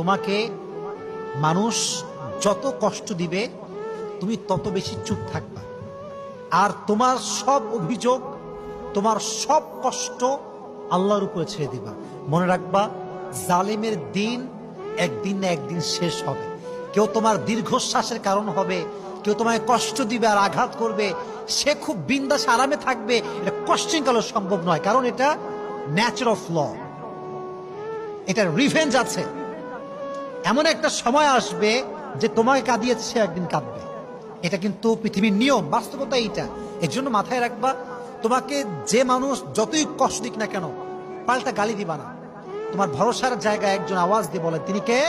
তোমাকে মানুষ যত কষ্ট দিবে তুমি তত বেশি চুপ থাকবা, আর তোমার সব অভিযোগ, তোমার সব কষ্ট আল্লাহর উপরে ছেড়ে দিবা। মনে রাখবা, জালিমের দিন একদিন না একদিন শেষ হবে। কেউ তোমার দীর্ঘশ্বাসের কারণ হবে, কেউ তোমায় কষ্ট দিবে আর আঘাত করবে, সে খুব বিন্দাস আরামে থাকবে, এটা কোশ্চেন কালো সম্ভব নয়, কারণ এটা ন্যাচার অফ ল, এটা রিভেঞ্জ আছে। এমন একটা সময় আসবে যে তোমাকে কাঁদিয়েছে সে একদিন কাঁদবে, এটা কিন্তু পৃথিবীর নিয়ম, বাস্তবতা এইটা। এর জন্য মাথায় রাখবা, তোমাকে যে মানুষ যতই কষ্ট দিক না কেন পাল্টা গালি দিবা না। তোমার ভরসার জায়গায় একজন আওয়াজ দিয়ে বলে, তিনি কে?